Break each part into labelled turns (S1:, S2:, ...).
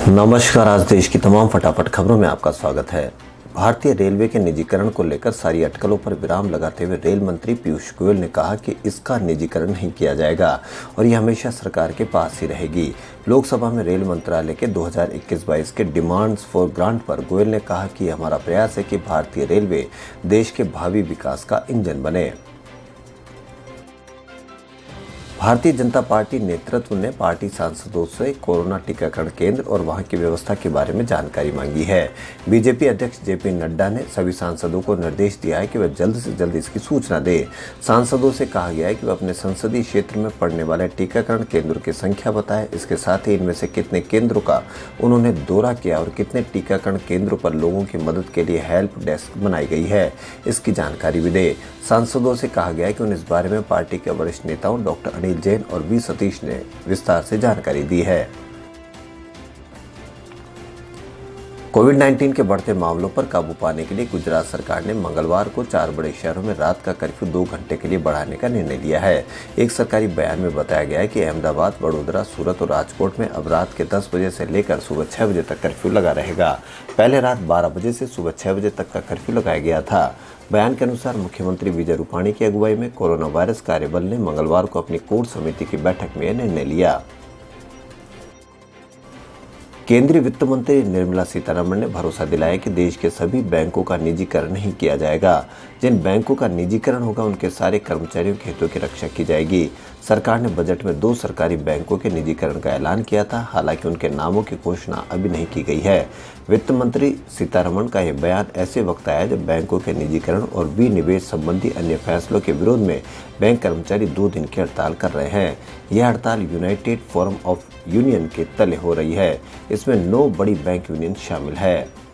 S1: नमस्कार। आज देश की तमाम फटाफट खबरों में आपका स्वागत है। भारतीय रेलवे के निजीकरण को लेकर सारी अटकलों पर विराम लगाते हुए रेल मंत्री पीयूष गोयल ने कहा कि इसका निजीकरण नहीं किया जाएगा और यह हमेशा सरकार के पास ही रहेगी। लोकसभा में रेल मंत्रालय के 2021-22 के डिमांड्स फॉर ग्रांट पर गोयल ने कहा कि हमारा प्रयास है कि भारतीय रेलवे देश के भावी विकास का इंजन बने। भारतीय जनता पार्टी नेतृत्व ने पार्टी सांसदों से कोरोना टीकाकरण केंद्र और वहां की व्यवस्था के बारे में जानकारी मांगी है। बीजेपी अध्यक्ष जेपी नड्डा ने सभी सांसदों को निर्देश दिया है कि वे जल्द से जल्द इसकी सूचना दें। सांसदों से कहा गया है कि वे अपने संसदीय क्षेत्र में पड़ने वाले टीकाकरण केंद्रों की संख्या बताएं। इसके साथ ही इनमें से कितने केंद्रों का उन्होंने दौरा किया और कितने टीकाकरण केंद्रों पर लोगों की मदद के लिए हेल्प डेस्क बनाई गई है, इसकी जानकारी भी दे। सांसदों से कहा गया है कि उन्हें इस बारे में पार्टी के वरिष्ठ नेताओं डॉक्टर अनिल जैन और वी सतीश ने विस्तार से जानकारी दी है। कोविड-19 के बढ़ते मामलों पर काबू पाने के लिए गुजरात सरकार ने मंगलवार को 4 बड़े शहरों में रात का कर्फ्यू 2 घंटे के लिए बढ़ाने का निर्णय लिया है। एक सरकारी बयान में बताया गया है कि अहमदाबाद, वडोदरा, सूरत और राजकोट में अब रात के 10 बजे से लेकर सुबह 6 बजे तक कर्फ्यू लगा रहेगा। पहले रात 12 बजे से सुबह 6 बजे तक का कर्फ्यू लगाया गया था। बयान के अनुसार मुख्यमंत्री विजय रूपाणी की अगुवाई में कोरोना वायरस कार्यबल ने मंगलवार को अपनी कोर समिति की बैठक में यह निर्णय लिया। केंद्रीय वित्त मंत्री निर्मला सीतारमण ने भरोसा दिलाया कि देश के सभी बैंकों का निजीकरण नहीं किया जाएगा। जिन बैंकों का निजीकरण होगा उनके सारे कर्मचारियों के हितों की रक्षा की जाएगी। सरकार ने बजट में 2 सरकारी बैंकों के निजीकरण का ऐलान किया था, हालांकि उनके नामों की घोषणा अभी नहीं की गई है। वित्त मंत्री सीतारमण का यह बयान ऐसे वक्त आया जब बैंकों के निजीकरण और विनिवेश संबंधी अन्य फैसलों के विरोध में बैंक कर्मचारी 2 दिन की हड़ताल कर रहे हैं। यह हड़ताल यूनाइटेड फोरम ऑफ यूनियन के तले हो रही है। इसमें 9 बड़ी बैंक यूनियन शामिल है।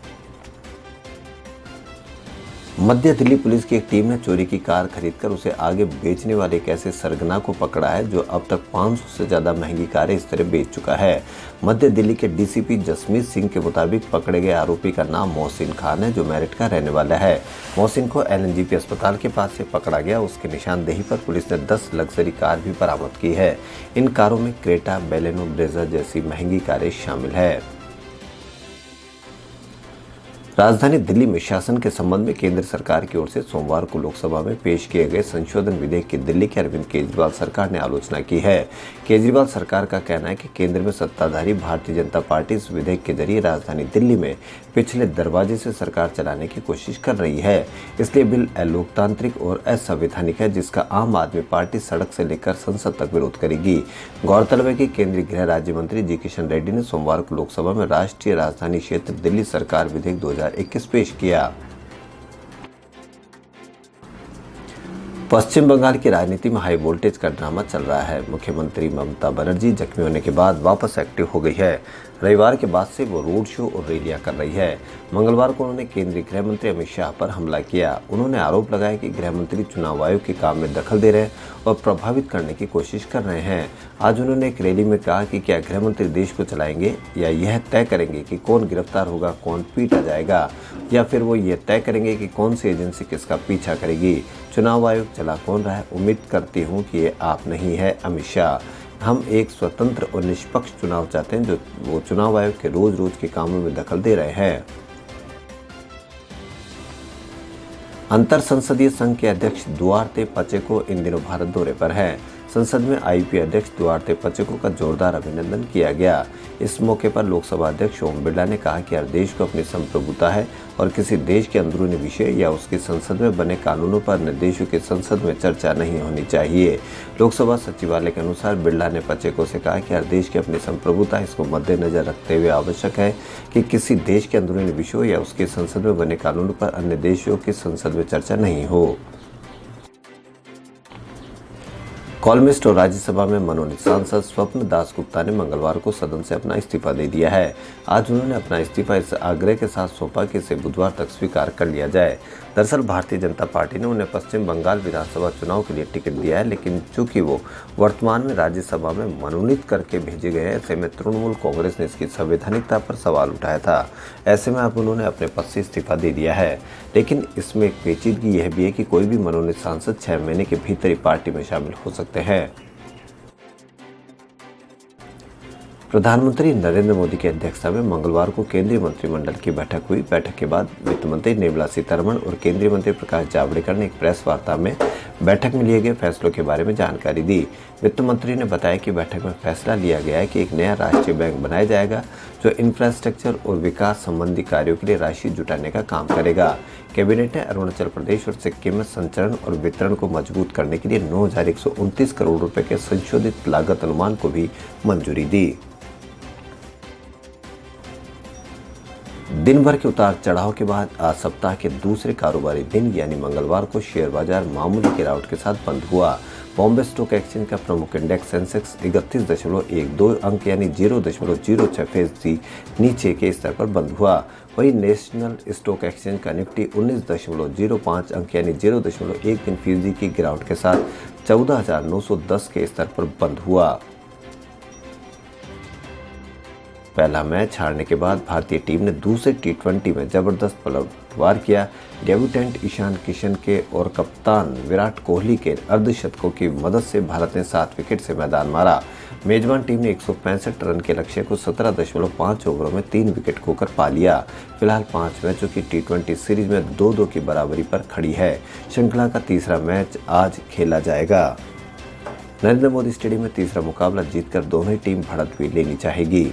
S1: मध्य दिल्ली पुलिस की एक टीम ने चोरी की कार खरीदकर उसे आगे बेचने वाले एक ऐसे सरगना को पकड़ा है जो अब तक 500 से ज्यादा महंगी कारें इस तरह बेच चुका है। मध्य दिल्ली के डीसीपी जसमीत सिंह के मुताबिक पकड़े गए आरोपी का नाम मोहसिन खान है, जो मेरठ का रहने वाला है। मोहसिन को एलएनजेपी अस्पताल के पास से पकड़ा गया। उसकी निशानदेही पर पुलिस ने 10 लग्जरी कार भी बरामद की है। इन कारों में क्रेटा, बेलेनो, ब्रेजा जैसी महंगी कारें शामिल है। राजधानी दिल्ली में शासन के संबंध में केंद्र सरकार की ओर से सोमवार को लोकसभा में पेश किए गए संशोधन विधेयक की दिल्ली के अरविंद केजरीवाल सरकार ने आलोचना की है। केजरीवाल सरकार का कहना है कि केंद्र में सत्ताधारी भारतीय जनता पार्टी इस विधेयक के जरिए राजधानी दिल्ली में पिछले दरवाजे से सरकार चलाने की कोशिश कर रही है। इसलिए बिल अलोकतांत्रिक और असंवैधानिक है, जिसका आम आदमी पार्टी सड़क से लेकर संसद तक विरोध करेगी। गौरतलब है कि केंद्रीय गृह राज्य मंत्री जी किशन रेड्डी ने सोमवार को लोकसभा में राष्ट्रीय राजधानी क्षेत्र दिल्ली सरकार विधेयक 2021 पेश किया। पश्चिम बंगाल की राजनीति में हाई वोल्टेज का ड्रामा चल रहा है। मुख्यमंत्री ममता बनर्जी जख्मी होने के बाद वापस एक्टिव हो गई है। रविवार के बाद से वो रोड शो और रैलियां कर रही है। मंगलवार को उन्होंने केंद्रीय गृह मंत्री अमित शाह पर हमला किया। उन्होंने आरोप लगाया कि गृह मंत्री चुनाव आयोग के काम में दखल दे रहे हैं और प्रभावित करने की कोशिश कर रहे हैं। आज उन्होंने एक रैली में कहा कि क्या गृह मंत्री देश को चलाएंगे या यह तय करेंगे कि कौन गिरफ्तार होगा, कौन पीटा जाएगा, या फिर वो ये तय करेंगे कि कौन सी एजेंसी किसका पीछा करेगी। चुनाव आयोग चला कौन रहा है? उम्मीद करती हूँ कि ये आप नहीं है अमित शाह। हम एक स्वतंत्र और निष्पक्ष चुनाव चाहते हैं, जो वो चुनाव आयोग के रोज रोज के कामों में दखल दे रहे हैं। अंतर संसदीय संघ के अध्यक्ष दुआर्ते पचेको इन दिनों भारत दौरे पर है। संसद में आईयूपी अध्यक्ष दुआर्ते पचेको का जोरदार अभिनंदन किया गया। इस मौके पर लोकसभा अध्यक्ष ओम बिरला ने कहा कि हर देश को अपनी संप्रभुता है और किसी देश के अंदरूनी विषय या उसकी संसद में बने कानूनों पर अन्य देशों की संसद में चर्चा नहीं होनी चाहिए। लोकसभा सचिवालय के अनुसार बिरला ने पचेको से कहा कि हर देश की अपनी संप्रभुता, इसको मद्देनजर रखते हुए आवश्यक है कि किसी देश के अंदरूनी विषयों या उसकी संसद में बने कानूनों पर अन्य देशों की संसद में चर्चा नहीं हो। कॉलमिस्ट और राज्यसभा में मनोनीत सांसद स्वप्न दासगुप्ता ने मंगलवार को सदन से अपना इस्तीफा दे दिया है। आज उन्होंने अपना इस्तीफा इस आग्रह के साथ सौंपा कि इसे बुधवार तक स्वीकार कर लिया जाए। दरअसल भारतीय जनता पार्टी ने उन्हें पश्चिम बंगाल विधानसभा चुनाव के लिए टिकट दिया है, लेकिन चूंकि वो वर्तमान में राज्यसभा में मनोनीत करके भेजे गए हैं, ऐसे में तृणमूल कांग्रेस ने इसकी संवैधानिकता पर सवाल उठाया था। ऐसे में अब उन्होंने अपने पद से इस्तीफा दे दिया है। लेकिन इसमें एक पेचीदगी यह भी है कि कोई भी मनोनीत सांसद 6 महीने के भीतर ही पार्टी में शामिल हो सकते हैं। प्रधानमंत्री नरेंद्र मोदी की अध्यक्षता में मंगलवार को केंद्रीय मंत्रिमंडल की बैठक हुई। बैठक के बाद वित्त मंत्री निर्मला सीतारमण और केंद्रीय मंत्री प्रकाश जावड़ेकर ने एक प्रेस वार्ता में बैठक में लिए गए फैसलों के बारे में जानकारी दी। वित्त मंत्री ने बताया कि बैठक में फैसला लिया गया है कि एक नया राष्ट्रीय बैंक बनाया जाएगा जो इंफ्रास्ट्रक्चर और विकास संबंधी कार्यों के लिए राशि जुटाने का काम करेगा। कैबिनेट ने अरुणाचल प्रदेश और सिक्किम में संचरण और वितरण को मजबूत करने के लिए 9,129 करोड़ रुपए के संशोधित लागत अनुमान को भी मंजूरी दी। दिन भर के उतार चढ़ाव के बाद आज सप्ताह के दूसरे कारोबारी दिन यानी मंगलवार को शेयर बाजार मामूली गिरावट के साथ बंद हुआ। बॉम्बे स्टॉक एक्सचेंज का प्रमुख इंडेक्स सेंसेक्स 31.12 अंक यानी 0.06% नीचे के स्तर पर बंद हुआ। वहीं नेशनल स्टॉक एक्सचेंज का निफ्टी 19.05 अंक यानी 0.13% की गिरावट के साथ 14,910 के स्तर पर बंद हुआ। पहला मैच हारने के बाद भारतीय टीम ने दूसरे T20 में जबरदस्त पलटवार किया। डेब्यूटेंट ईशान किशन के और कप्तान विराट कोहली के अर्धशतकों की मदद से भारत ने 7 विकेट से मैदान मारा। मेजबान टीम ने 165 रन के लक्ष्य को 17.5 ओवरों में 3 विकेट खोकर पा लिया। फिलहाल 5 मैचों की T20 सीरीज में 2-2 की बराबरी पर खड़ी है। श्रृंखला का तीसरा मैच आज खेला जाएगा। नरेंद्र मोदी स्टेडियम में तीसरा मुकाबला जीतकर दोनों ही टीम बढ़त भी लेनी चाहेगी।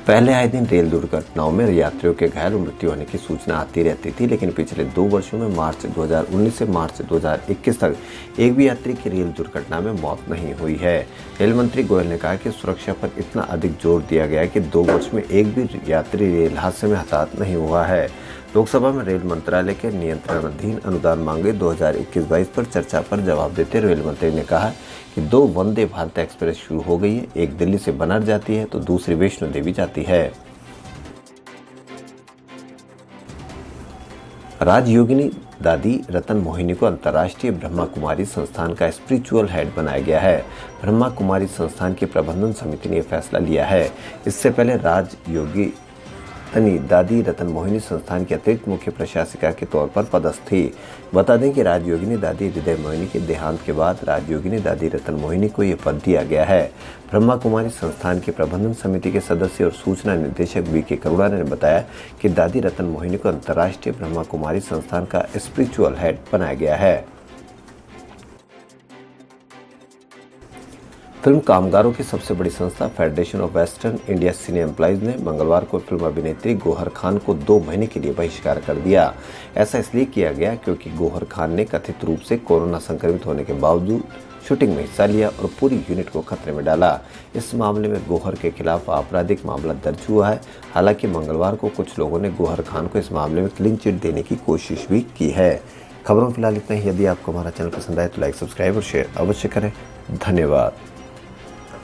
S1: पहले आए दिन रेल दुर्घटनाओं में यात्रियों के घायल और मृत्यु होने की सूचना आती रहती थी, लेकिन पिछले 2 वर्षों में मार्च 2019 से मार्च 2021 तक एक भी यात्री की रेल दुर्घटना में मौत नहीं हुई है। रेल मंत्री गोयल ने कहा कि सुरक्षा पर इतना अधिक जोर दिया गया है कि 2 वर्ष में एक भी यात्री रेल हादसे में हताहत नहीं हुआ है। लोकसभा में रेल मंत्रालय के नियंत्रणाधीन अनुदान मांगे 2021-22 पर चर्चा पर जवाब देते रेल मंत्री ने कहा कि 2 वंदे भारत एक्सप्रेस शुरू हो गई है। एक दिल्ली से बनारस जाती है तो दूसरी वैष्णो देवी जाती है। राजयोगिनी दादी रतन मोहिनी को अंतर्राष्ट्रीय ब्रह्मा कुमारी संस्थान का स्पिरिचुअल हेड बनाया गया है। ब्रह्मा कुमारी संस्थान की प्रबंधन समिति ने यह फैसला लिया है। इससे पहले राजयोगी दादी रतन मोहिनी संस्थान की अतिरिक्त मुख्य प्रशासिका के तौर पर पदस्थ थी। बता दें कि राजयोगिनी दादी हृदय मोहिनी के देहांत के बाद राजयोगिनी दादी रतन मोहिनी को यह पद दिया गया है। ब्रह्मा कुमारी संस्थान की प्रबंधन समिति के सदस्य और सूचना निदेशक वी के करुणा ने बताया कि दादी रतन मोहिनी को अंतर्राष्ट्रीय ब्रह्मा कुमारी संस्थान का स्पिरिचुअल हेड बनाया गया है। फिल्म कामगारों की सबसे बड़ी संस्था federation of western India cine employees ने मंगलवार को फिल्म अभिनेत्री गौहर खान को 2 महीने के लिए बहिष्कार कर दिया। ऐसा इसलिए किया गया क्योंकि गौहर खान ने कथित रूप से कोरोना संक्रमित होने के बावजूद शूटिंग में हिस्सा लिया और पूरी यूनिट को खतरे में डाला। इस मामले में गौहर के खिलाफ आपराधिक मामला दर्ज हुआ है। हालांकि मंगलवार को कुछ लोगों ने गौहर खान को इस मामले में क्लीन चिट देने की कोशिश भी की है। खबरों फिलहाल इतना ही। यदि आपको हमारा चैनल पसंद आए तो लाइक, सब्सक्राइब और शेयर अवश्य करें। धन्यवाद।